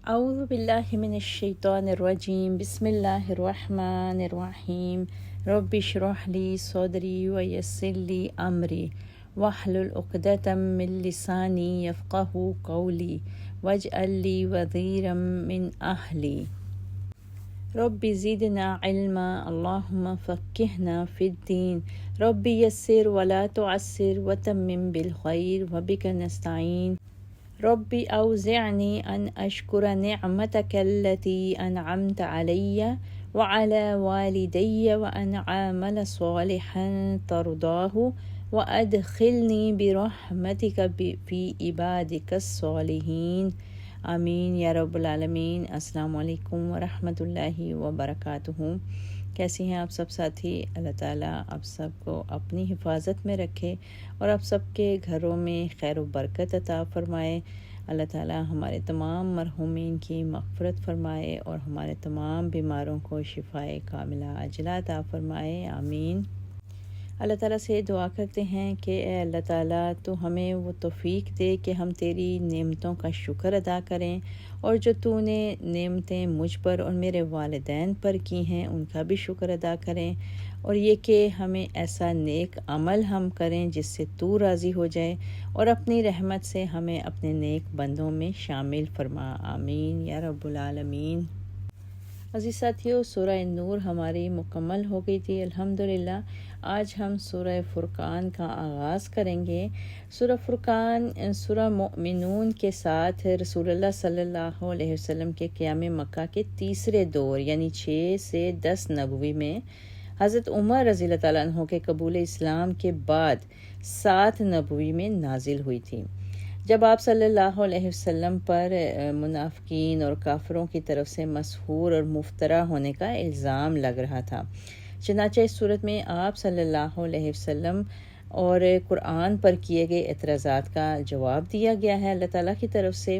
اعوذ باللہ من الشیطان الرجیم بسم اللہ الرحمن الرحیم رب اشرح لی صدری ویسر لی امری واحلل عقدۃ من لسانی یفقہوا قولی واجعل لی وزیرا من اہلی رب زدنا علما اللہم فقہنا فی الدین رب یسر ولا تعسر وتمم بالخیر وبک نستعین رب اوزعنی ان اشکر نعمتک التی انعمت علی وعلى والدی وان اعمل صالحا ترضاہ وادخلنی برحمتک فی عبادک الصالحین آمین یا رب العالمین۔ السلام علیکم ورحمۃ اللہ وبرکاتہ۔ کیسی ہیں آپ سب ساتھی؟ اللہ تعالیٰ آپ سب کو اپنی حفاظت میں رکھے اور آپ سب کے گھروں میں خیر و برکت عطا فرمائے۔ اللہ تعالیٰ ہمارے تمام مرحومین کی مغفرت فرمائے اور ہمارے تمام بیماروں کو شفائے کاملہ عاجلہ عطا فرمائے، آمین۔ اللہ تعالیٰ سے دعا کرتے ہیں کہ اے اللہ تعالیٰ تو ہمیں وہ توفیق دے کہ ہم تیری نعمتوں کا شکر ادا کریں، اور جو تو نے نعمتیں مجھ پر اور میرے والدین پر کی ہیں ان کا بھی شکر ادا کریں، اور یہ کہ ہمیں ایسا نیک عمل ہم کریں جس سے تو راضی ہو جائے، اور اپنی رحمت سے ہمیں اپنے نیک بندوں میں شامل فرما، آمین یا رب العالمین۔ عزیز ساتھیو، سورہ نور ہماری مکمل ہو گئی تھی الحمدللہ۔ آج ہم سورہ فرقان کا آغاز کریں گے۔ سورہ فرقان سورہ مؤمنون کے ساتھ رسول اللہ صلی اللہ علیہ وسلم کے قیام مکہ کے تیسرے دور یعنی 6 سے 10 نبوی میں حضرت عمر رضی اللہ تعالیٰ عنہ کے قبول اسلام کے بعد 7 نبوی میں نازل ہوئی تھی، جب آپ صلی اللہ علیہ وسلم پر منافقین اور کافروں کی طرف سے مسحور اور مفترا ہونے کا الزام لگ رہا تھا۔ چنانچہ اس صورت میں آپ صلی اللہ علیہ وسلم اور قرآن پر کیے گئے اعتراضات کا جواب دیا گیا ہے اللہ تعالیٰ کی طرف سے،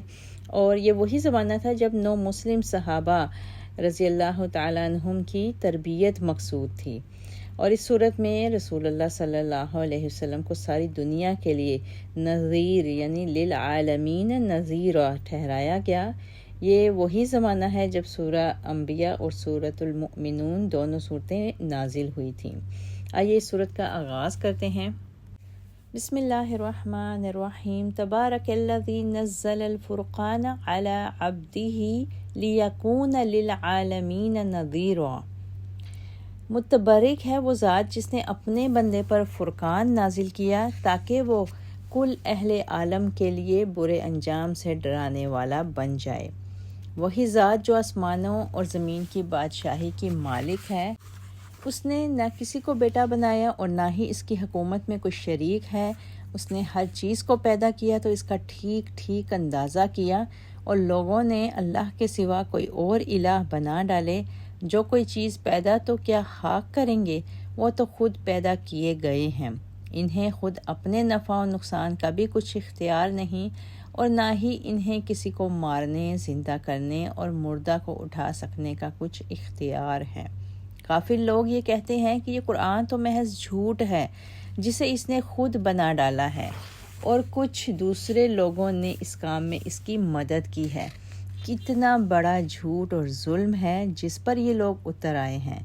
اور یہ وہی زمانہ تھا جب 9 مسلم صحابہ رضی اللہ تعالیٰ عنہم کی تربیت مقصود تھی، اور اس صورت میں رسول اللہ صلی اللہ علیہ وسلم کو ساری دنیا کے لیے نذیر یعنی للعالمین نذیرہ ٹھہرایا گیا۔ یہ وہی زمانہ ہے جب سورہ انبیاء اور سورۃ المؤمنون دونوں صورتیں نازل ہوئی تھیں۔ آئیے اس صورت کا آغاز کرتے ہیں۔ بسم اللہ الرحمن الرحیم تبارک الذی نزل الفرقان علی عبدہ لیکون للعالمین نذیرا۔ متبرک ہے وہ ذات جس نے اپنے بندے پر فرقان نازل کیا تاکہ وہ کل اہل عالم کے لیے برے انجام سے ڈرانے والا بن جائے۔ وہی ذات جو آسمانوں اور زمین کی بادشاہی کی مالک ہے، اس نے نہ کسی کو بیٹا بنایا اور نہ ہی اس کی حکومت میں کوئی شریک ہے۔ اس نے ہر چیز کو پیدا کیا تو اس کا ٹھیک ٹھیک اندازہ کیا، اور لوگوں نے اللہ کے سوا کوئی اور الہ بنا ڈالے۔ جو کوئی چیز پیدا تو کیا خاک کریں گے، وہ تو خود پیدا کیے گئے ہیں۔ انہیں خود اپنے نفع و نقصان کا بھی کچھ اختیار نہیں، اور نہ ہی انہیں کسی کو مارنے، زندہ کرنے اور مردہ کو اٹھا سکنے کا کچھ اختیار ہے۔ کافر لوگ یہ کہتے ہیں کہ یہ قرآن تو محض جھوٹ ہے جسے اس نے خود بنا ڈالا ہے، اور کچھ دوسرے لوگوں نے اس کام میں اس کی مدد کی ہے۔ کتنا بڑا جھوٹ اور ظلم ہے جس پر یہ لوگ اتر آئے ہیں۔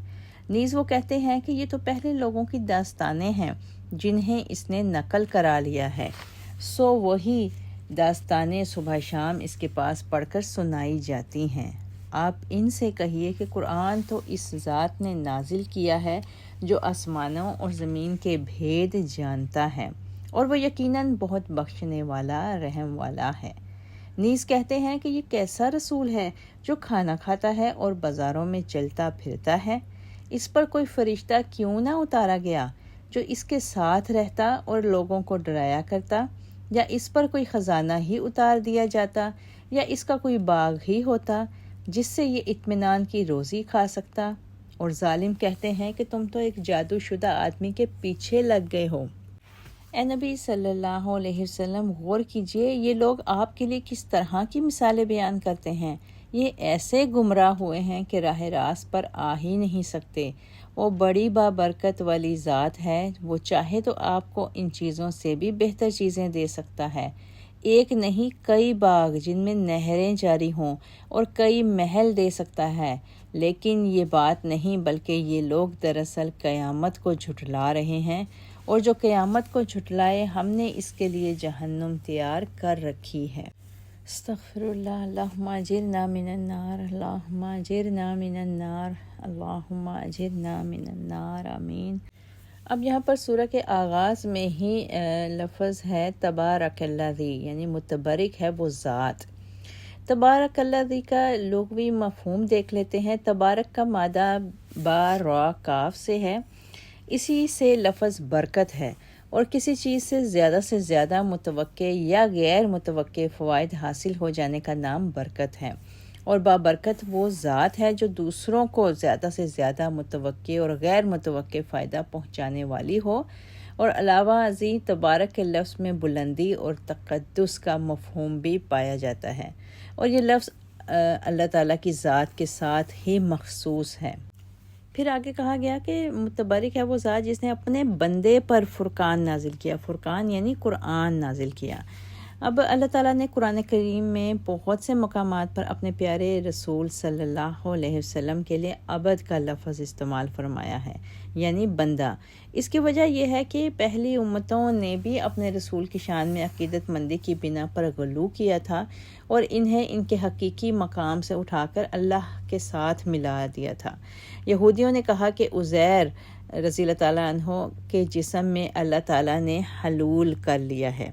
نیز وہ کہتے ہیں کہ یہ تو پہلے لوگوں کی داستانیں ہیں جنہیں اس نے نقل کرا لیا ہے، سو وہی داستانیں صبح شام اس کے پاس پڑھ کر سنائی جاتی ہیں۔ آپ ان سے کہیے کہ قرآن تو اس ذات نے نازل کیا ہے جو آسمانوں اور زمین کے بھید جانتا ہے، اور وہ یقیناً بہت بخشنے والا رحم والا ہے۔ نیز کہتے ہیں کہ یہ کیسا رسول ہے جو کھانا کھاتا ہے اور بازاروں میں چلتا پھرتا ہے؟ اس پر کوئی فرشتہ کیوں نہ اتارا گیا جو اس کے ساتھ رہتا اور لوگوں کو ڈرایا کرتا، یا اس پر کوئی خزانہ ہی اتار دیا جاتا، یا اس کا کوئی باغ ہی ہوتا جس سے یہ اطمینان کی روزی کھا سکتا۔ اور ظالم کہتے ہیں کہ تم تو ایک جادو شدہ آدمی کے پیچھے لگ گئے ہو۔ اے نبی صلی اللہ علیہ وسلم، غور کیجئے یہ لوگ آپ کے لیے کس طرح کی مثالیں بیان کرتے ہیں۔ یہ ایسے گمراہ ہوئے ہیں کہ راہ راست پر آ ہی نہیں سکتے۔ وہ بڑی بابرکت والی ذات ہے، وہ چاہے تو آپ کو ان چیزوں سے بھی بہتر چیزیں دے سکتا ہے۔ ایک نہیں کئی باغ جن میں نہریں جاری ہوں اور کئی محل دے سکتا ہے، لیکن یہ بات نہیں، بلکہ یہ لوگ دراصل قیامت کو جھٹلا رہے ہیں، اور جو قیامت کو جھٹلائے ہم نے اس کے لیے جہنم تیار کر رکھی ہے۔ استغفر اللہ، اللہم اجرنا من النار، اللہم اجرنا من النار، اللہم اجرنا من النار، آمین۔ اب یہاں پر سورہ کے آغاز میں ہی لفظ ہے تبارک الذی، یعنی متبرک ہے وہ ذات۔ تبارک الذی کا لغوی مفہوم دیکھ لیتے ہیں۔ تبارک کا مادہ با را کاف سے ہے، اسی سے لفظ برکت ہے، اور کسی چیز سے زیادہ متوقع یا غیر متوقع فوائد حاصل ہو جانے کا نام برکت ہے، اور بابرکت وہ ذات ہے جو دوسروں کو زیادہ سے زیادہ متوقع اور غیر متوقع فائدہ پہنچانے والی ہو۔ اور علاوہ ازیں تبارک کے لفظ میں بلندی اور تقدس کا مفہوم بھی پایا جاتا ہے، اور یہ لفظ اللہ تعالیٰ کی ذات کے ساتھ ہی مخصوص ہے۔ پھر آگے کہا گیا کہ متبرک ہے وہ ذات جس نے اپنے بندے پر فرقان نازل کیا۔ فرقان یعنی قرآن نازل کیا۔ اب اللہ تعالیٰ نے قرآن کریم میں بہت سے مقامات پر اپنے پیارے رسول صلی اللہ علیہ وسلم کے لیے عبد کا لفظ استعمال فرمایا ہے، یعنی بندہ۔ اس کی وجہ یہ ہے کہ پہلی امتوں نے بھی اپنے رسول کی شان میں عقیدت مندی کی بنا پر غلو کیا تھا، اور انہیں ان کے حقیقی مقام سے اٹھا کر اللہ کے ساتھ ملا دیا تھا۔ یہودیوں نے کہا کہ عزیر رضی اللہ تعالیٰ عنہ کے جسم میں اللہ تعالیٰ نے حلول کر لیا ہے،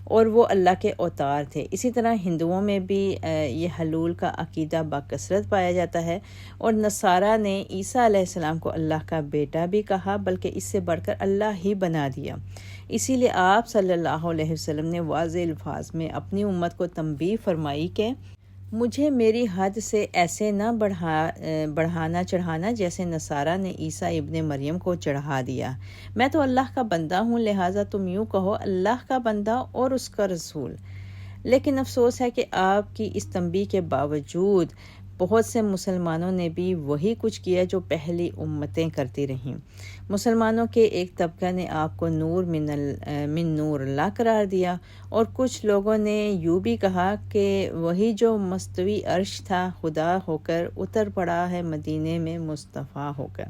اور وہ اللہ کے اوتار تھے۔ اسی طرح ہندوؤں میں بھی یہ حلول کا عقیدہ بکثرت پایا جاتا ہے، اور نصارہ نے عیسیٰ علیہ السلام کو اللہ کا بیٹا بھی کہا، بلکہ اس سے بڑھ کر اللہ ہی بنا دیا۔ اسی لیے آپ صلی اللہ علیہ وسلم نے واضح الفاظ میں اپنی امت کو تنبیہ فرمائی کہ مجھے میری حد سے ایسے نہ بڑھانا چڑھانا جیسے نصارہ نے عیسیٰ ابن مریم کو چڑھا دیا۔ میں تو اللہ کا بندہ ہوں، لہٰذا تم یوں کہو اللہ کا بندہ اور اس کا رسول۔ لیکن افسوس ہے کہ آپ کی اس تنبیہ کے باوجود بہت سے مسلمانوں نے بھی وہی کچھ کیا جو پہلی امتیں کرتی رہیں۔ مسلمانوں کے ایک طبقہ نے آپ کو نور من نور اللہ قرار دیا، اور کچھ لوگوں نے یوں بھی کہا کہ وہی جو مستوی عرش تھا خدا ہو کر اتر پڑا ہے مدینے میں مصطفیٰ ہو کر۔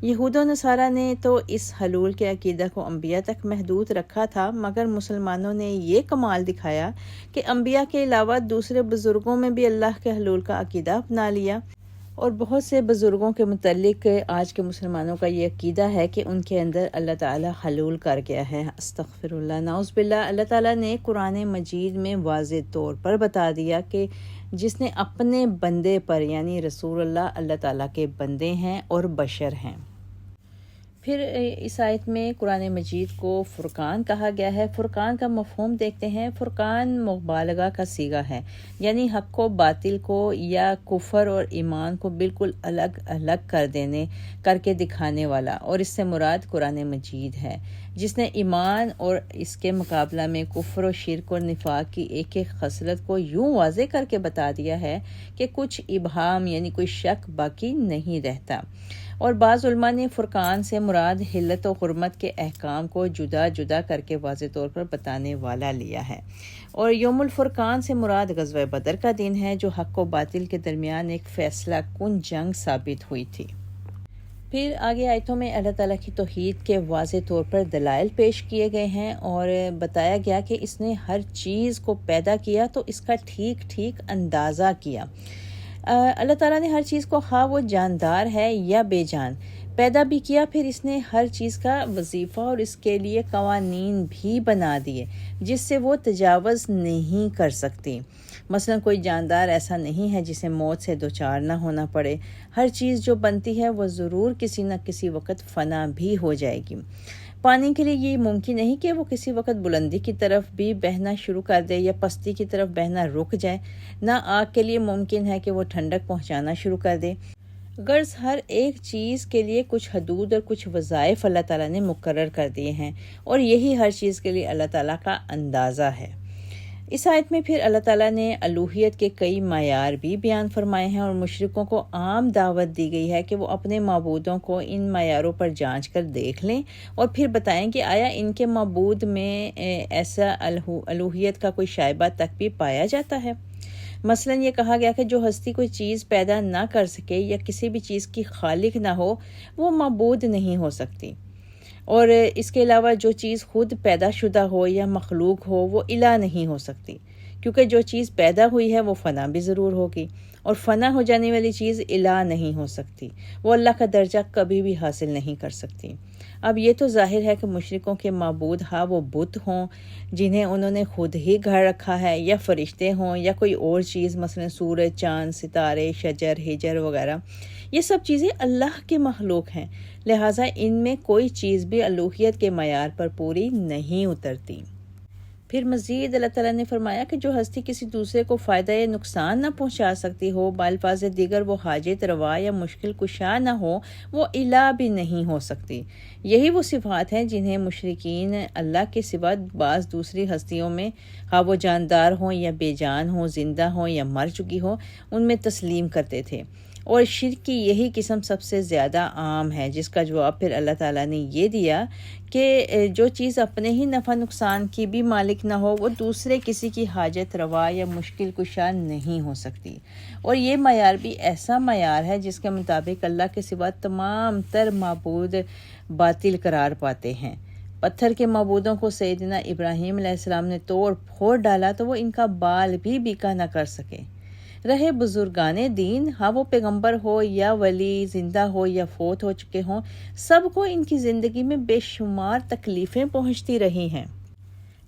یہود و نصارہ نے تو اس حلول کے عقیدہ کو انبیاء تک محدود رکھا تھا، مگر مسلمانوں نے یہ کمال دکھایا کہ انبیاء کے علاوہ دوسرے بزرگوں میں بھی اللہ کے حلول کا عقیدہ اپنا لیا، اور بہت سے بزرگوں کے متعلق آج کے مسلمانوں کا یہ عقیدہ ہے کہ ان کے اندر اللہ تعالیٰ حلول کر گیا ہے۔ استغفر اللہ، نعوذ باللہ۔ اللہ تعالیٰ نے قرآن مجید میں واضح طور پر بتا دیا کہ جس نے اپنے بندے پر، یعنی رسول اللہ تعالیٰ کے بندے ہیں اور بشر ہیں۔ پھر اس آیت میں قرآن مجید کو فرقان کہا گیا ہے۔ فرقان کا مفہوم دیکھتے ہیں۔ فرقان مبالغہ کا صیغہ ہے، یعنی حق و باطل کو یا کفر اور ایمان کو بالکل الگ کر کے دکھانے والا، اور اس سے مراد قرآن مجید ہے، جس نے ایمان اور اس کے مقابلہ میں کفر و شرک اور نفاق کی ایک ایک خصلت کو یوں واضح کر کے بتا دیا ہے کہ کچھ ابہام یعنی کوئی شک باقی نہیں رہتا۔ اور بعض علماء نے فرقان سے مراد حلت و حرمت کے احکام کو جدا جدا کر کے واضح طور پر بتانے والا لیا ہے، اور یوم الفرقان سے مراد غزوہ بدر کا دن ہے، جو حق و باطل کے درمیان ایک فیصلہ کن جنگ ثابت ہوئی تھی۔ پھر آگے آیتوں میں اللہ تعالیٰ کی توحید کے واضح طور پر دلائل پیش کیے گئے ہیں، اور بتایا گیا کہ اس نے ہر چیز کو پیدا کیا تو اس کا ٹھیک اندازہ کیا۔ اللہ تعالیٰ نے ہر چیز کو، خواہ وہ جاندار ہے یا بے جان، پیدا بھی کیا، پھر اس نے ہر چیز کا وظیفہ اور اس کے لیے قوانین بھی بنا دیے جس سے وہ تجاوز نہیں کر سکتی۔ مثلا کوئی جاندار ایسا نہیں ہے جسے موت سے دوچار نہ ہونا پڑے۔ ہر چیز جو بنتی ہے وہ ضرور کسی نہ کسی وقت فنا بھی ہو جائے گی۔ پانی کے لیے یہ ممکن نہیں کہ وہ کسی وقت بلندی کی طرف بھی بہنا شروع کر دے یا پستی کی طرف بہنا رک جائے، نہ آگ کے لیے ممکن ہے کہ وہ ٹھنڈک پہنچانا شروع کر دے۔ غرض ہر ایک چیز کے لیے کچھ حدود اور کچھ وظائف اللہ تعالیٰ نے مقرر کر دیے ہیں، اور یہی ہر چیز کے لیے اللہ تعالیٰ کا اندازہ ہے۔ اس آیت میں پھر اللہ تعالیٰ نے الوہیت کے کئی معیار بھی بیان فرمائے ہیں، اور مشرکوں کو عام دعوت دی گئی ہے کہ وہ اپنے معبودوں کو ان معیاروں پر جانچ کر دیکھ لیں اور پھر بتائیں کہ آیا ان کے معبود میں ایسا الوہیت کا کوئی شائبہ تک بھی پایا جاتا ہے۔ مثلاً یہ کہا گیا کہ جو ہستی کوئی چیز پیدا نہ کر سکے یا کسی بھی چیز کی خالق نہ ہو وہ معبود نہیں ہو سکتی، اور اس کے علاوہ جو چیز خود پیدا شدہ ہو یا مخلوق ہو وہ الہ نہیں ہو سکتی، کیونکہ جو چیز پیدا ہوئی ہے وہ فنا بھی ضرور ہوگی، اور فنا ہو جانے والی چیز الہ نہیں ہو سکتی، وہ اللہ کا درجہ کبھی بھی حاصل نہیں کر سکتی۔ اب یہ تو ظاہر ہے کہ مشرکوں کے معبود ہاں وہ بت ہوں جنہیں انہوں نے خود ہی گھڑ رکھا ہے، یا فرشتے ہوں یا کوئی اور چیز، مثلا سورج، چاند، ستارے، شجر، حجر وغیرہ، یہ سب چیزیں اللہ کے مخلوق ہیں، لہٰذا ان میں کوئی چیز بھی الوہیت کے معیار پر پوری نہیں اترتی۔ پھر مزید اللہ تعالیٰ نے فرمایا کہ جو ہستی کسی دوسرے کو فائدہ یا نقصان نہ پہنچا سکتی ہو، بالفاظ دیگر وہ حاجت روا یا مشکل کشا نہ ہو، وہ الہ بھی نہیں ہو سکتی۔ یہی وہ صفات ہیں جنہیں مشرکین اللہ کے سوا بعض دوسری ہستیوں میں، ہاں وہ جاندار ہوں یا بے جان ہوں، زندہ ہوں یا مر چکی ہوں، ان میں تسلیم کرتے تھے، اور شرک کی یہی قسم سب سے زیادہ عام ہے، جس کا جواب پھر اللہ تعالیٰ نے یہ دیا کہ جو چیز اپنے ہی نفع نقصان کی بھی مالک نہ ہو وہ دوسرے کسی کی حاجت روا یا مشکل کشا نہیں ہو سکتی، اور یہ معیار بھی ایسا معیار ہے جس کے مطابق اللہ کے سوا تمام تر معبود باطل قرار پاتے ہیں۔ پتھر کے معبودوں کو سیدنا ابراہیم علیہ السلام نے توڑ پھوڑ ڈالا تو وہ ان کا بال بھی بیکا نہ کر سکے۔ رہے بزرگان دین، ہاں وہ پیغمبر ہو یا ولی، زندہ ہو یا فوت ہو چکے ہوں، سب کو ان کی زندگی میں بے شمار تکلیفیں پہنچتی رہی ہیں،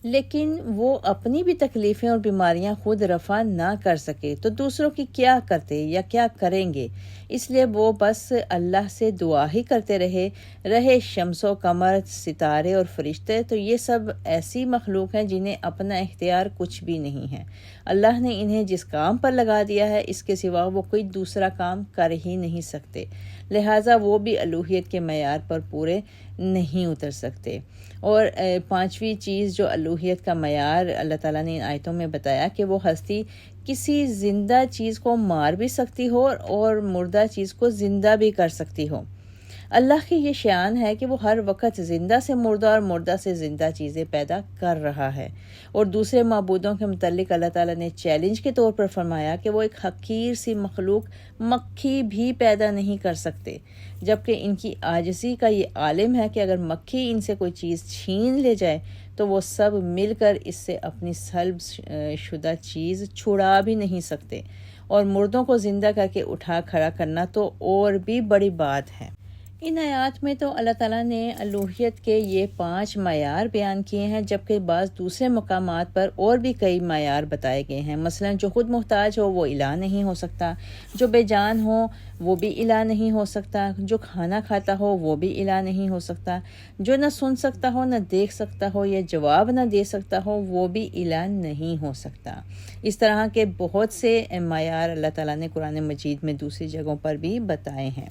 لیکن وہ اپنی بھی تکلیفیں اور بیماریاں خود رفع نہ کر سکے تو دوسروں کی کیا کرتے یا کیا کریں گے، اس لیے وہ بس اللہ سے دعا ہی کرتے رہے شمس و قمر، ستارے اور فرشتے، تو یہ سب ایسی مخلوق ہیں جنہیں اپنا اختیار کچھ بھی نہیں ہے۔ اللہ نے انہیں جس کام پر لگا دیا ہے اس کے سوا وہ کوئی دوسرا کام کر ہی نہیں سکتے، لہٰذا وہ بھی الوہیت کے معیار پر پورے نہیں اتر سکتے۔ اور پانچویں چیز جو الوہیت کا معیار اللہ تعالیٰ نے ان آیتوں میں بتایا کہ وہ ہستی کسی زندہ چیز کو مار بھی سکتی ہو اور مردہ چیز کو زندہ بھی کر سکتی ہو۔ اللہ کی یہ شان ہے کہ وہ ہر وقت زندہ سے مردہ اور مردہ سے زندہ چیزیں پیدا کر رہا ہے، اور دوسرے معبودوں کے متعلق اللہ تعالیٰ نے چیلنج کے طور پر فرمایا کہ وہ ایک حقیر سی مخلوق مکھی بھی پیدا نہیں کر سکتے، جبکہ ان کی عاجزی کا یہ عالم ہے کہ اگر مکھی ان سے کوئی چیز چھین لے جائے تو وہ سب مل کر اس سے اپنی سلب شدہ چیز چھڑا بھی نہیں سکتے، اور مردوں کو زندہ کر کے اٹھا کھڑا کرنا تو اور بھی بڑی بات ہے۔ ان آیات میں تو اللہ تعالیٰ نے الوہیت کے یہ 5 معیار بیان کیے ہیں، جبکہ بعض دوسرے مقامات پر اور بھی کئی معیار بتائے گئے ہیں۔ مثلا جو خود محتاج ہو وہ الہ نہیں ہو سکتا، جو بے جان ہو وہ بھی الہ نہیں ہو سکتا، جو کھانا کھاتا ہو وہ بھی الہ نہیں ہو سکتا، جو نہ سن سکتا ہو نہ دیکھ سکتا ہو یا جواب نہ دے سکتا ہو وہ بھی الہ نہیں ہو سکتا۔ اس طرح کے بہت سے معیار اللہ تعالیٰ نے قرآن مجید میں دوسری جگہوں پر بھی بتائے ہیں۔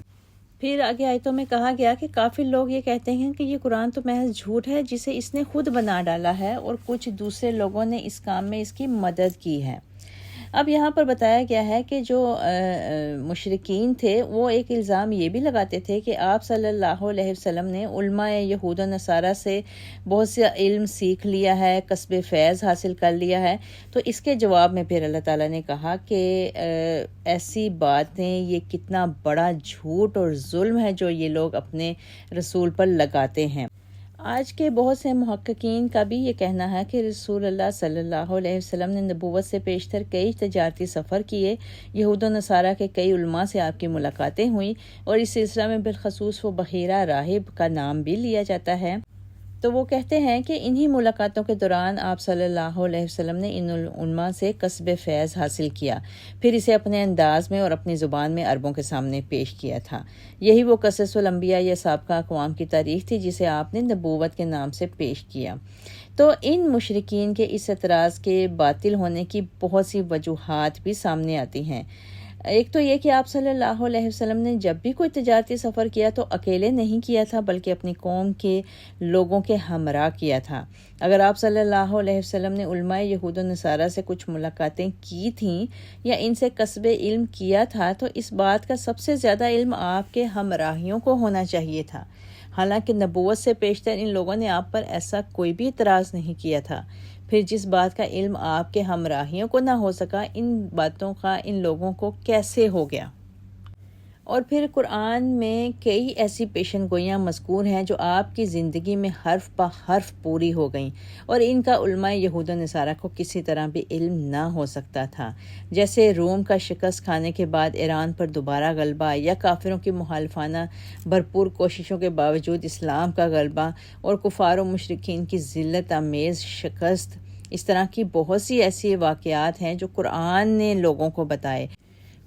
پھر آگے آیتوں میں کہا گیا کہ کافر لوگ یہ کہتے ہیں کہ یہ قرآن تو محض جھوٹ ہے جسے اس نے خود بنا ڈالا ہے، اور کچھ دوسرے لوگوں نے اس کام میں اس کی مدد کی ہے۔ اب یہاں پر بتایا گیا ہے کہ جو مشرکین تھے وہ ایک الزام یہ بھی لگاتے تھے کہ آپ صلی اللہ علیہ وسلم نے علماء یہود و نصارہ سے بہت سے علم سیکھ لیا ہے، کسب فیض حاصل کر لیا ہے، تو اس کے جواب میں پھر اللہ تعالیٰ نے کہا کہ ایسی باتیں، یہ کتنا بڑا جھوٹ اور ظلم ہے جو یہ لوگ اپنے رسول پر لگاتے ہیں۔ آج کے بہت سے محققین کا بھی یہ کہنا ہے کہ رسول اللہ صلی اللہ علیہ وسلم نے نبوت سے پیشتر کئی تجارتی سفر کیے، یہود و نصارہ کے کئی علماء سے آپ کی ملاقاتیں ہوئیں، اور اس سلسلہ میں بالخصوص وہ بحیرہ راہب کا نام بھی لیا جاتا ہے۔ تو وہ کہتے ہیں کہ انہی ملاقاتوں کے دوران آپ صلی اللہ علیہ وسلم نے ان علماء سے کسب فیض حاصل کیا، پھر اسے اپنے انداز میں اور اپنی زبان میں عربوں کے سامنے پیش کیا تھا۔ یہی وہ قصص الانبیاء یا سابقہ اقوام کی تاریخ تھی جسے آپ نے نبوت کے نام سے پیش کیا۔ تو ان مشرکین کے اس اعتراض کے باطل ہونے کی بہت سی وجوہات بھی سامنے آتی ہیں۔ ایک تو یہ کہ آپ صلی اللہ علیہ وسلم نے جب بھی کوئی تجارتی سفر کیا تو اکیلے نہیں کیا تھا، بلکہ اپنی قوم کے لوگوں کے ہمراہ کیا تھا۔ اگر آپ صلی اللہ علیہ وسلم نے علماء یہود و نصارہ سے کچھ ملاقاتیں کی تھیں یا ان سے کسب علم کیا تھا تو اس بات کا سب سے زیادہ علم آپ کے ہمراہیوں کو ہونا چاہیے تھا۔ حالانکہ نبوت سے پیشتر ان لوگوں نے آپ پر ایسا کوئی بھی اعتراض نہیں کیا تھا، پھر جس بات کا علم آپ کے ہمراہیوں کو نہ ہو سکا، ان باتوں کا ان لوگوں کو کیسے ہو گیا؟ اور پھر قرآن میں کئی ایسی پیشن گوئیاں مذکور ہیں جو آپ کی زندگی میں حرف بہ حرف پوری ہو گئیں، اور ان کا علماء یہود و نصارہ کو کسی طرح بھی علم نہ ہو سکتا تھا، جیسے روم کا شکست کھانے کے بعد ایران پر دوبارہ غلبہ، یا کافروں کی مخالفانہ بھرپور کوششوں کے باوجود اسلام کا غلبہ، اور کفار و مشرکین کی ذلت آمیز شکست۔ اس طرح کی بہت سی ایسی واقعات ہیں جو قرآن نے لوگوں کو بتائے۔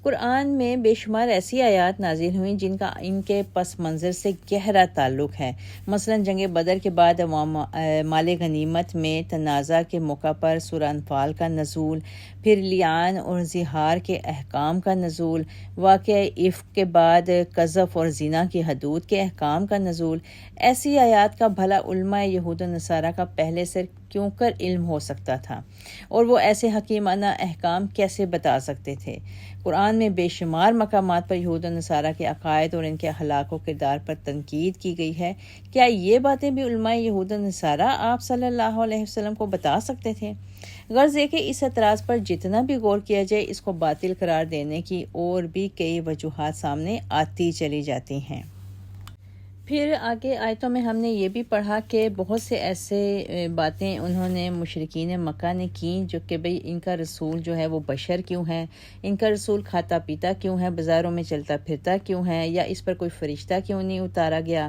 قرآن میں بے شمار ایسی آیات نازل ہوئیں جن کا ان کے پس منظر سے گہرا تعلق ہے۔ مثلا جنگ بدر کے بعد مال غنیمت میں تنازع کے موقع پر سورہ انفال کا نزول، پھر لیان اور زہار کے احکام کا نزول، واقعہ افک کے بعد قذف اور زنا کی حدود کے احکام کا نزول۔ ایسی آیات کا بھلا علماء یہود و نصارہ کا پہلے سے کیوں کر علم ہو سکتا تھا، اور وہ ایسے حکیمانہ احکام کیسے بتا سکتے تھے؟ قرآن میں بے شمار مقامات پر یہود و نصارہ کے عقائد اور ان کے اخلاق و کردار پر تنقید کی گئی ہے۔ کیا یہ باتیں بھی علماء یہود و نصارہ آپ صلی اللہ علیہ وسلم کو بتا سکتے تھے؟ غرض یہ کہ اس اعتراض پر جتنا بھی غور کیا جائے، اس کو باطل قرار دینے کی اور بھی کئی وجوہات سامنے آتی چلی جاتی ہیں۔ پھر آگے آیتوں میں ہم نے یہ بھی پڑھا کہ بہت سے ایسے باتیں انہوں نے مشرکین مکہ نے کیں جو کہ بھئی ان کا رسول جو ہے وہ بشر کیوں ہے، ان کا رسول کھاتا پیتا کیوں ہے، بازاروں میں چلتا پھرتا کیوں ہے، یا اس پر کوئی فرشتہ کیوں نہیں اتارا گیا،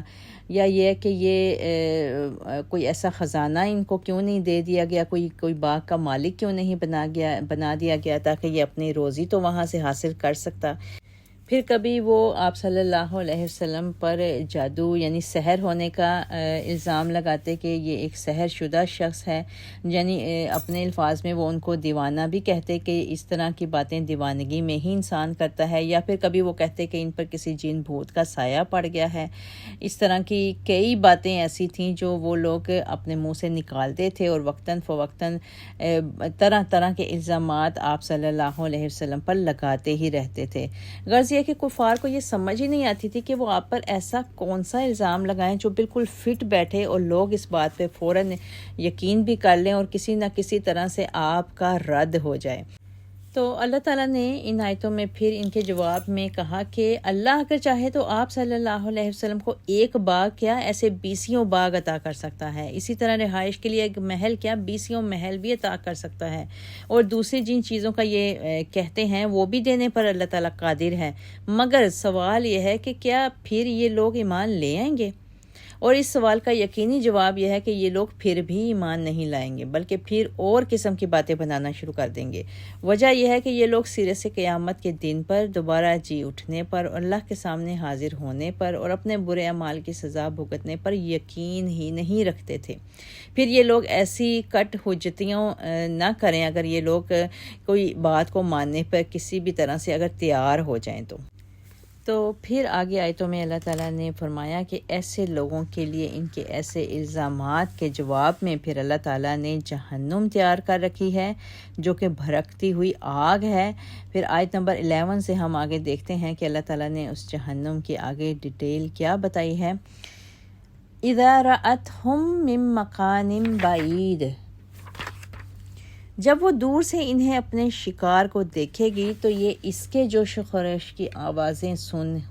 یا یہ کہ یہ کوئی ایسا خزانہ ان کو کیوں نہیں دے دیا گیا، کوئی باغ کا مالک کیوں نہیں بنا دیا گیا تاکہ یہ اپنی روزی تو وہاں سے حاصل کر سکتا۔ پھر کبھی وہ آپ صلی اللہ علیہ وسلم پر جادو یعنی سحر ہونے کا الزام لگاتے کہ یہ ایک سحر شدہ شخص ہے، یعنی اپنے الفاظ میں وہ ان کو دیوانہ بھی کہتے کہ اس طرح کی باتیں دیوانگی میں ہی انسان کرتا ہے، یا پھر کبھی وہ کہتے کہ ان پر کسی جن بھوت کا سایہ پڑ گیا ہے۔ اس طرح کی کئی باتیں ایسی تھیں جو وہ لوگ اپنے منہ سے نکالتے تھے، اور وقتاً فوقتاً طرح طرح کے الزامات آپ صلی اللہ علیہ وسلم پر لگاتے ہی رہتے تھے۔ غرض کہ کفار کو یہ سمجھ ہی نہیں آتی تھی کہ وہ آپ پر ایسا کون سا الزام لگائیں جو بالکل فٹ بیٹھے اور لوگ اس بات پہ فوراً یقین بھی کر لیں اور کسی نہ کسی طرح سے آپ کا رد ہو جائے۔ تو اللہ تعالیٰ نے ان آیتوں میں پھر ان کے جواب میں کہا کہ اللہ اگر چاہے تو آپ صلی اللہ علیہ وسلم کو ایک باغ کیا ایسے 20 باغ عطا کر سکتا ہے، اسی طرح رہائش کے لیے ایک محل کیا 20 محل بھی عطا کر سکتا ہے، اور دوسری جن چیزوں کا یہ کہتے ہیں وہ بھی دینے پر اللہ تعالیٰ قادر ہے، مگر سوال یہ ہے کہ کیا پھر یہ لوگ ایمان لے آئیں گے؟ اور اس سوال کا یقینی جواب یہ ہے کہ یہ لوگ پھر بھی ایمان نہیں لائیں گے، بلکہ پھر اور قسم کی باتیں بنانا شروع کر دیں گے۔ وجہ یہ ہے کہ یہ لوگ سرے سے قیامت کے دن پر دوبارہ جی اٹھنے پر، اور اللہ کے سامنے حاضر ہونے پر، اور اپنے برے اعمال کی سزا بھگتنے پر یقین ہی نہیں رکھتے تھے۔ پھر یہ لوگ ایسی کٹ حجتیوں نہ کریں اگر یہ لوگ کوئی بات کو ماننے پر کسی بھی طرح سے اگر تیار ہو جائیں تو پھر آگے آیتوں میں اللہ تعالیٰ نے فرمایا کہ ایسے لوگوں کے لیے ان کے ایسے الزامات کے جواب میں پھر اللہ تعالیٰ نے جہنم تیار کر رکھی ہے جو کہ بھڑکتی ہوئی آگ ہے۔ پھر آیت نمبر 11 سے ہم آگے دیکھتے ہیں کہ اللہ تعالیٰ نے اس جہنم کی آگے ڈیٹیل کیا بتائی ہے۔ اِذَا رَأَتْهُم مِّن مَّكَانٍ بَعِيدٍ، جب وہ دور سے انہیں اپنے شکار کو دیکھے گی تو یہ اس کے جوش و خروش کی آوازیں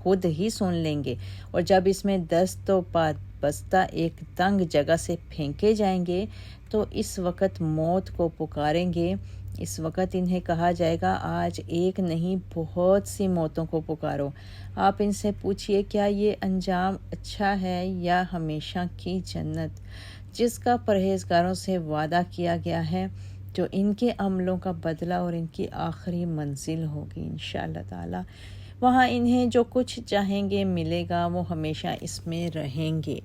خود ہی سن لیں گے، اور جب اس میں دست و پا بستہ ایک تنگ جگہ سے پھینکے جائیں گے تو اس وقت موت کو پکاریں گے۔ اس وقت انہیں کہا جائے گا آج ایک نہیں بہت سی موتوں کو پکارو۔ آپ ان سے پوچھئے کیا یہ انجام اچھا ہے یا ہمیشہ کی جنت جس کا پرہیزگاروں سے وعدہ کیا گیا ہے، جو ان کے عملوں کا بدلہ اور ان کی آخری منزل ہوگی انشاءاللہ تعالی۔ وہاں انہیں جو کچھ چاہیں گے ملے گا، وہ ہمیشہ اس میں رہیں گے۔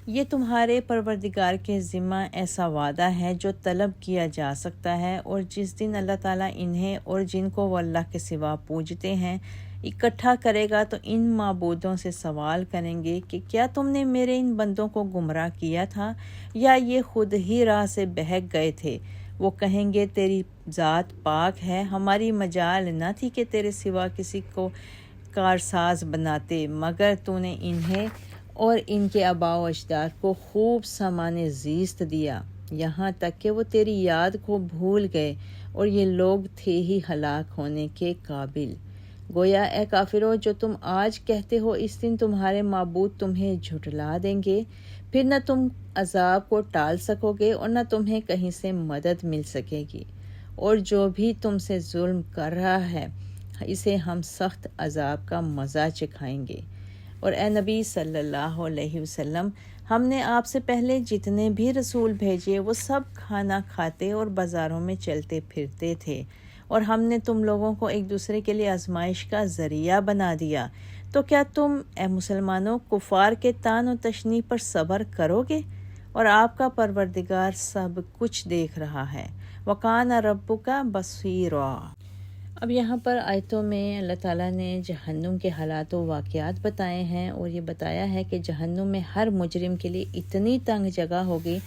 یہ تمہارے پروردگار کے ذمہ ایسا وعدہ ہے جو طلب کیا جا سکتا ہے، اور جس دن اللہ تعالیٰ انہیں اور جن کو وہ اللہ کے سوا پوجتے ہیں اکٹھا کرے گا تو ان معبودوں سے سوال کریں گے کہ کیا تم نے میرے ان بندوں کو گمراہ کیا تھا یا یہ خود ہی راہ سے بہک گئے تھے؟ وہ کہیں گے تیری ذات پاک ہے، ہماری مجال نہ تھی کہ تیرے سوا کسی کو کارساز بناتے، مگر تو نے انہیں اور ان کے آباء و اجداد کو خوب سامان زیست دیا، یہاں تک کہ وہ تیری یاد کو بھول گئے اور یہ لوگ تھے ہی ہلاک ہونے کے قابل۔ گویا اے کافرو، جو تم آج کہتے ہو اس دن تمہارے معبود تمہیں جھٹلا دیں گے، پھر نہ تم عذاب کو ٹال سکو گے اور نہ تمہیں کہیں سے مدد مل سکے گی، اور جو بھی تم سے ظلم کر رہا ہے اسے ہم سخت عذاب کا مزہ چکھائیں گے۔ اور اے نبی صلی اللہ علیہ وسلم، ہم نے آپ سے پہلے جتنے بھی رسول بھیجے وہ سب کھانا کھاتے اور بازاروں میں چلتے پھرتے تھے، اور ہم نے تم لوگوں کو ایک دوسرے کے لیے آزمائش کا ذریعہ بنا دیا، تو کیا تم اے مسلمانوں کفار کے طعن و تشنیع پر صبر کرو گے؟ اور آپ کا پروردگار سب کچھ دیکھ رہا ہے۔ وَقَانَ رَبُّكَ بَصِيرًا۔ اب یہاں پر آیتوں میں اللہ تعالیٰ نے جہنم کے حالات و واقعات بتائے ہیں، اور یہ بتایا ہے کہ جہنم میں ہر مجرم کے لیے اتنی تنگ جگہ ہوگی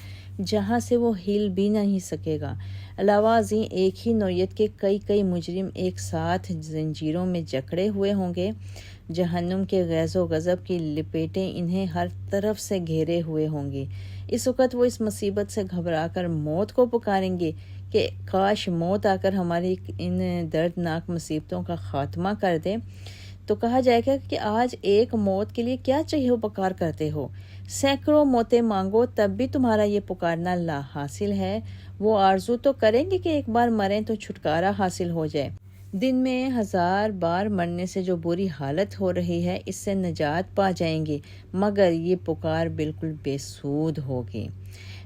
جہاں سے وہ ہل بھی نہیں سکے گا۔ علاوہ ازیں ایک ہی نوعیت کے کئی مجرم ایک ساتھ زنجیروں میں جکڑے ہوئے ہوں گے۔ جہنم کے غیظ و غضب کی لپیٹیں انہیں ہر طرف سے گھیرے ہوئے ہوں گی۔ اس وقت وہ اس مصیبت سے گھبرا کر موت کو پکاریں گے کہ کاش موت آ کر ہماری ان دردناک مصیبتوں کا خاتمہ کر دے۔ تو کہا جائے گا کہ آج ایک موت کے لیے کیا چہو پکار کرتے ہو؟ سینکڑوں موتیں مانگو تب بھی تمہارا یہ پکارنا لا حاصل ہے۔ وہ آرزو تو کریں گے کہ ایک بار مریں تو چھٹکارا حاصل ہو جائے۔ دن میں 1000 بار مرنے سے جو بری حالت ہو رہی ہے اس سے نجات پا جائیں گے، مگر یہ پکار بالکل بے سود ہوگی۔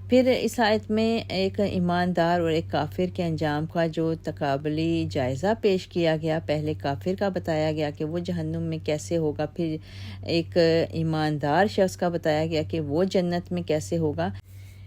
پھر اس آیت میں ایک ایماندار اور ایک کافر کے انجام کا جو تقابلی جائزہ پیش کیا گیا، پہلے کافر کا بتایا گیا کہ وہ جہنم میں کیسے ہوگا، پھر ایک ایماندار شخص کا بتایا گیا کہ وہ جنت میں کیسے ہوگا۔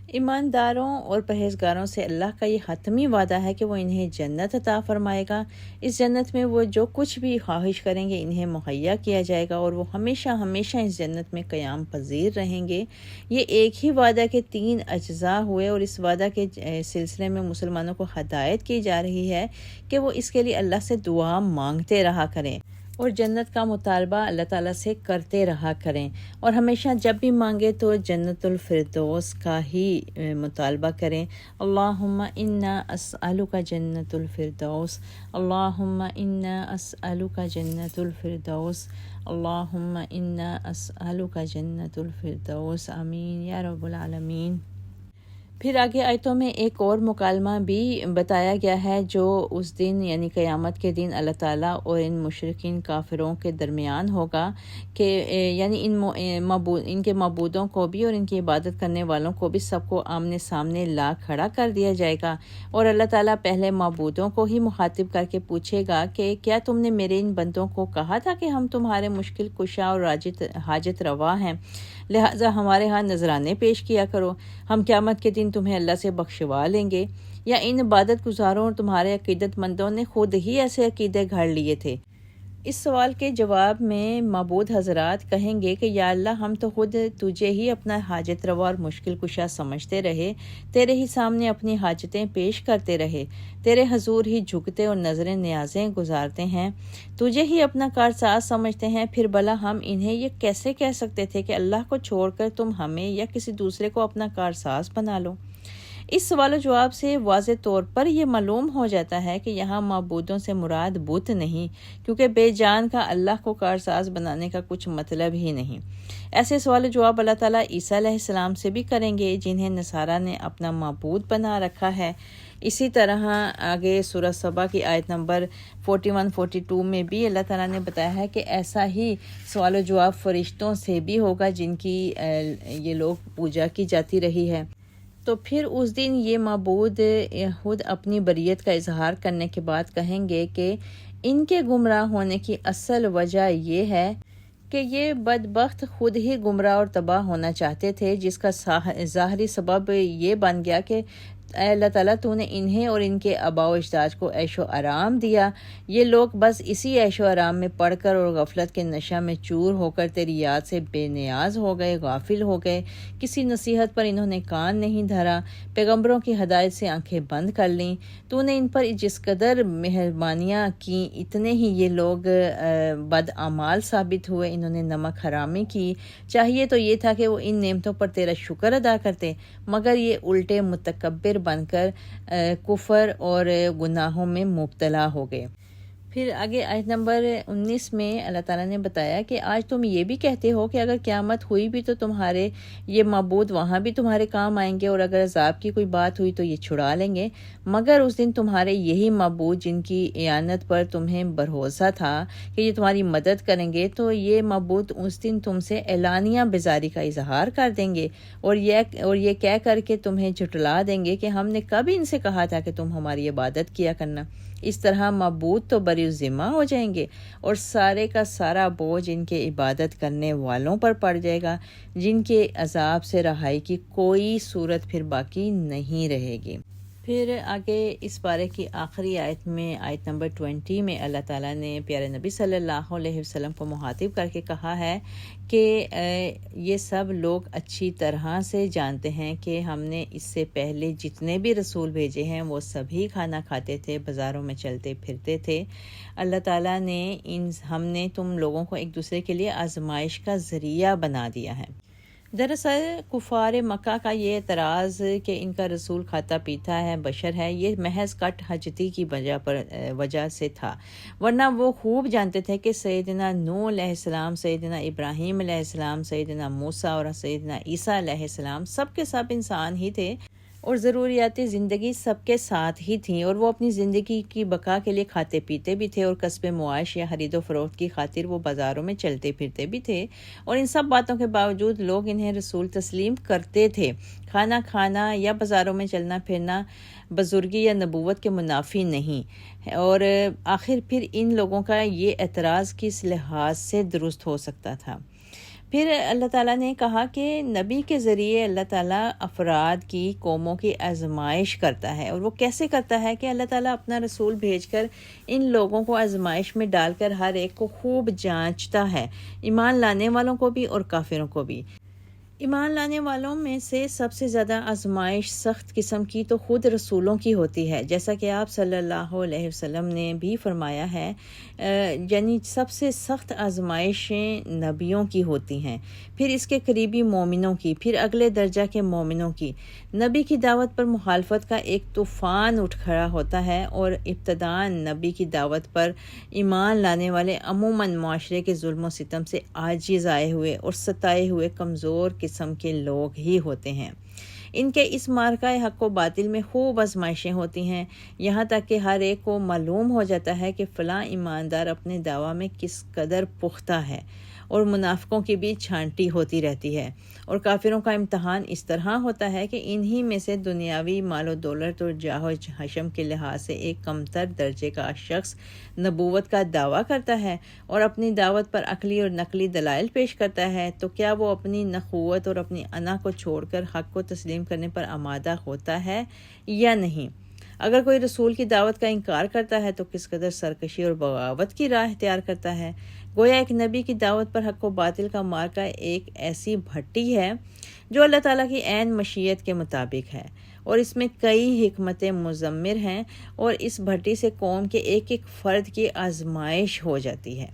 ایمانداروں اور پرہیزگاروں سے اللہ کا یہ حتمی وعدہ ہے کہ وہ انہیں جنت عطا فرمائے گا۔ اس جنت میں وہ جو کچھ بھی خواہش کریں گے انہیں مہیا کیا جائے گا، اور وہ ہمیشہ اس جنت میں قیام پذیر رہیں گے۔ یہ ایک ہی وعدہ کے 3 اجزاء ہوئے، اور اس وعدہ کے سلسلے میں مسلمانوں کو ہدایت کی جا رہی ہے کہ وہ اس کے لیے اللہ سے دعا مانگتے رہا کریں اور جنت کا مطالبہ اللہ تعالیٰ سے کرتے رہا کریں، اور ہمیشہ جب بھی مانگے تو جنت الفردوس کا ہی مطالبہ کریں۔ اللہم انا اسألک جنت الفردوس، اللہم انا اسألک جنت الفردوس، اللہم انا اسألک جنت الفردوس، آمین یا رب العالمین۔ پھر آگے آیتوں میں ایک اور مکالمہ بھی بتایا گیا ہے جو اس دن یعنی قیامت کے دن اللہ تعالیٰ اور ان مشرکین کافروں کے درمیان ہوگا، کہ یعنی ان کے معبودوں کو بھی اور ان کی عبادت کرنے والوں کو بھی سب کو آمنے سامنے لا کھڑا کر دیا جائے گا، اور اللہ تعالیٰ پہلے معبودوں کو ہی مخاطب کر کے پوچھے گا کہ کیا تم نے میرے ان بندوں کو کہا تھا کہ ہم تمہارے مشکل کشا اور حاجت روا ہیں، لہٰذا ہمارے ہاں نذرانے پیش کیا کرو، ہم قیامت کے دن تمہیں اللہ سے بخشوا لیں گے؟ یا ان عبادت گزاروں اور تمہارے عقیدت مندوں نے خود ہی ایسے عقیدے گھڑ لیے تھے؟ اس سوال کے جواب میں معبود حضرات کہیں گے کہ یا اللہ، ہم تو خود تجھے ہی اپنا حاجت روا اور مشکل کشا سمجھتے رہے، تیرے ہی سامنے اپنی حاجتیں پیش کرتے رہے، تیرے حضور ہی جھکتے اور نظریں نیازیں گزارتے ہیں، تجھے ہی اپنا کارساز سمجھتے ہیں، پھر بھلا ہم انہیں یہ کیسے کہہ سکتے تھے کہ اللہ کو چھوڑ کر تم ہمیں یا کسی دوسرے کو اپنا کارساز بنا لو؟ اس سوال و جواب سے واضح طور پر یہ معلوم ہو جاتا ہے کہ یہاں معبودوں سے مراد بت نہیں، کیونکہ بے جان کا اللہ کو کارساز بنانے کا کچھ مطلب ہی نہیں۔ ایسے سوال و جواب اللہ تعالیٰ عیسیٰ علیہ السلام سے بھی کریں گے جنہیں نصارہ نے اپنا معبود بنا رکھا ہے۔ اسی طرح آگے سورہ سبا کی آیت نمبر 41-42 میں بھی اللہ تعالیٰ نے بتایا ہے کہ ایسا ہی سوال و جواب فرشتوں سے بھی ہوگا جن کی یہ لوگ پوجا کی جاتی رہی ہے۔ تو پھر اس دن یہ معبود خود اپنی بریت کا اظہار کرنے کے بعد کہیں گے کہ ان کے گمراہ ہونے کی اصل وجہ یہ ہے کہ یہ بدبخت خود ہی گمراہ اور تباہ ہونا چاہتے تھے، جس کا ظاہری سبب یہ بن گیا کہ اے اللہ تعالیٰ تو نے انہیں اور ان کے آباء و اجداد کو عیش و آرام دیا، یہ لوگ بس اسی عیش و آرام میں پڑھ کر اور غفلت کے نشہ میں چور ہو کر تیری یاد سے بے نیاز ہو گئے، غافل ہو گئے، کسی نصیحت پر انہوں نے کان نہیں دھرا، پیغمبروں کی ہدایت سے آنکھیں بند کر لیں، تو نے ان پر جس قدر مہربانیاں کیں اتنے ہی یہ لوگ بد اعمال ثابت ہوئے، انہوں نے نمک حرامی کی، چاہیے تو یہ تھا کہ وہ ان نعمتوں پر تیرا شکر ادا کرتے، مگر یہ الٹے متکبر بن کر کفر اور گناہوں میں مبتلا ہو گئے۔ پھر آگے آیت نمبر 19 میں اللہ تعالیٰ نے بتایا کہ آج تم یہ بھی کہتے ہو کہ اگر قیامت ہوئی بھی تو تمہارے یہ معبود وہاں بھی تمہارے کام آئیں گے، اور اگر عذاب کی کوئی بات ہوئی تو یہ چھڑا لیں گے، مگر اس دن تمہارے یہی معبود جن کی اعانت پر تمہیں بھروسہ تھا کہ یہ تمہاری مدد کریں گے، تو یہ معبود اس دن تم سے اعلانیہ بیزاری کا اظہار کر دیں گے اور یہ کہہ کر کے تمہیں جھٹلا دیں گے کہ ہم نے کب ان سے کہا تھا کہ تم ہماری عبادت کیا کرنا۔ اس طرح معبود تو بری ذمہ ہو جائیں گے اور سارے کا سارا بوجھ ان کے عبادت کرنے والوں پر پڑ جائے گا، جن کے عذاب سے رہائی کی کوئی صورت پھر باقی نہیں رہے گی۔ پھر آگے اس بارے کی آخری آیت میں آیت نمبر 20 میں اللہ تعالیٰ نے پیارے نبی صلی اللہ علیہ وسلم کو مخاطب کر کے کہا ہے کہ یہ سب لوگ اچھی طرح سے جانتے ہیں کہ ہم نے اس سے پہلے جتنے بھی رسول بھیجے ہیں وہ سبھی کھانا کھاتے تھے، بازاروں میں چلتے پھرتے تھے۔ اللہ تعالیٰ نے ہم نے تم لوگوں کو ایک دوسرے کے لیے آزمائش کا ذریعہ بنا دیا ہے۔ دراصل کفار مکہ کا یہ اعتراض کہ ان کا رسول کھاتا پیتا ہے، بشر ہے، یہ محض کٹ حجتی کی وجہ سے تھا، ورنہ وہ خوب جانتے تھے کہ سیدنا نوح علیہ السلام، سیدنا ابراہیم علیہ السلام، سیدنا موسیٰ اور سیدنا عیسیٰ علیہ السلام سب کے سب انسان ہی تھے اور ضروریات زندگی سب کے ساتھ ہی تھیں، اور وہ اپنی زندگی کی بقا کے لیے کھاتے پیتے بھی تھے، اور کسب معاش یا خرید و فروخت کی خاطر وہ بازاروں میں چلتے پھرتے بھی تھے، اور ان سب باتوں کے باوجود لوگ انہیں رسول تسلیم کرتے تھے۔ کھانا کھانا یا بازاروں میں چلنا پھرنا بزرگی یا نبوت کے منافی نہیں، اور آخر پھر ان لوگوں کا یہ اعتراض کس لحاظ سے درست ہو سکتا تھا؟ پھر اللہ تعالیٰ نے کہا کہ نبی کے ذریعے اللہ تعالیٰ افراد کی قوموں کی آزمائش کرتا ہے، اور وہ کیسے کرتا ہے کہ اللہ تعالیٰ اپنا رسول بھیج کر ان لوگوں کو آزمائش میں ڈال کر ہر ایک کو خوب جانچتا ہے، ایمان لانے والوں کو بھی اور کافروں کو بھی۔ ایمان لانے والوں میں سے سب سے زیادہ آزمائش سخت قسم کی تو خود رسولوں کی ہوتی ہے، جیسا کہ آپ صلی اللہ علیہ وسلم نے بھی فرمایا ہے، یعنی سب سے سخت آزمائشیں نبیوں کی ہوتی ہیں، پھر اس کے قریبی مومنوں کی، پھر اگلے درجہ کے مومنوں کی۔ نبی کی دعوت پر مخالفت کا ایک طوفان اٹھ کھڑا ہوتا ہے، اور ابتداءً نبی کی دعوت پر ایمان لانے والے عموماً معاشرے کے ظلم و ستم سے عاجز آئے ہوئے اور ستائے ہوئے کمزور قسم کے لوگ ہی ہوتے ہیں۔ ان کے اس معرکہ حق و باطل میں خوب آزمائشیں ہوتی ہیں، یہاں تک کہ ہر ایک کو معلوم ہو جاتا ہے کہ فلاں ایماندار اپنے دعویٰ میں کس قدر پختہ ہے، اور منافقوں کی بھی چھانٹی ہوتی رہتی ہے، اور کافروں کا امتحان اس طرح ہوتا ہے کہ انہی میں سے دنیاوی مال و دولت اور جاہ و حشم کے لحاظ سے ایک کمتر درجے کا شخص نبوت کا دعویٰ کرتا ہے اور اپنی دعوت پر عقلی اور نقلی دلائل پیش کرتا ہے، تو کیا وہ اپنی نخوت اور اپنی انا کو چھوڑ کر حق کو تسلیم کرنے پر آمادہ ہوتا ہے یا نہیں؟ اگر کوئی رسول کی دعوت کا انکار کرتا ہے تو کس قدر سرکشی اور بغاوت کی راہ اختیار کرتا ہے۔ گویا ایک نبی کی دعوت پر حق و باطل کا معرکہ ایک ایسی بھٹی ہے جو اللہ تعالیٰ کی عین مشیت کے مطابق ہے، اور اس میں کئی حکمتیں مضمر ہیں، اور اس بھٹی سے قوم کے ایک ایک فرد کی آزمائش ہو جاتی ہے۔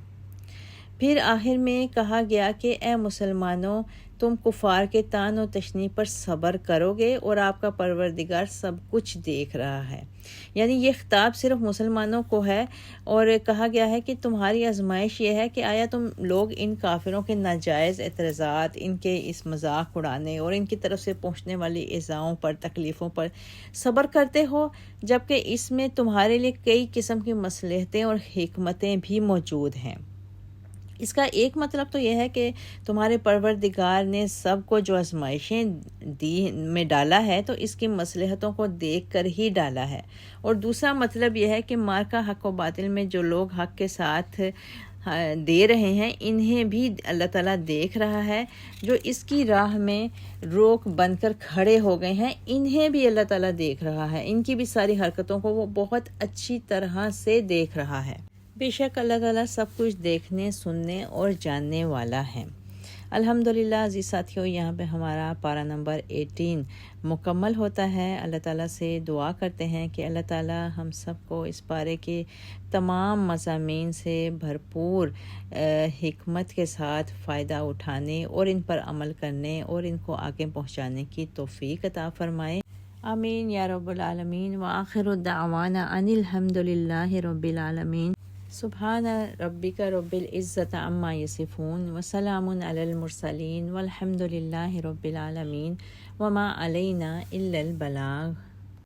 پھر آخر میں کہا گیا کہ اے مسلمانوں، تم کفار کے طعن و تشنیع پر صبر کرو گے اور آپ کا پروردگار سب کچھ دیکھ رہا ہے، یعنی یہ خطاب صرف مسلمانوں کو ہے، اور کہا گیا ہے کہ تمہاری آزمائش یہ ہے کہ آیا تم لوگ ان کافروں کے ناجائز اعتراضات، ان کے اس مذاق اڑانے اور ان کی طرف سے پہنچنے والی ایذاؤں پر، تکلیفوں پر صبر کرتے ہو، جبکہ اس میں تمہارے لیے کئی قسم کی مصلحتیں اور حکمتیں بھی موجود ہیں۔ اس کا ایک مطلب تو یہ ہے کہ تمہارے پروردگار نے سب کو جو آزمائشیں دی میں ڈالا ہے تو اس کی مصلحتوں کو دیکھ کر ہی ڈالا ہے، اور دوسرا مطلب یہ ہے کہ معرکہ حق و باطل میں جو لوگ حق کے ساتھ دے رہے ہیں انہیں بھی اللہ تعالیٰ دیکھ رہا ہے. جو اس کی راہ میں روک بن کر کھڑے ہو گئے ہیں انہیں بھی اللہ تعالیٰ دیکھ رہا ہے. ان کی بھی ساری حرکتوں کو وہ بہت اچھی طرح سے دیکھ رہا ہے. بے شک اللہ تعالیٰ سب کچھ دیکھنے سننے اور جاننے والا ہے. الحمدللہ عزیز ساتھیوں، یہاں پہ ہمارا پارہ نمبر 18 مکمل ہوتا ہے. اللہ تعالیٰ سے دعا کرتے ہیں کہ اللہ تعالیٰ ہم سب کو اس پارے کے تمام مضامین سے بھرپور حکمت کے ساتھ فائدہ اٹھانے اور ان پر عمل کرنے اور ان کو آگے پہنچانے کی توفیق عطا فرمائے. آمین یا رب العالمین. وآخر دعوانا ان الحمدللہ رب العالمین. سبحان ربک رب العزت عما یصفون وسلام علی المرسلین والحمد للہ رب العالمین وما علینا الا البلاغ.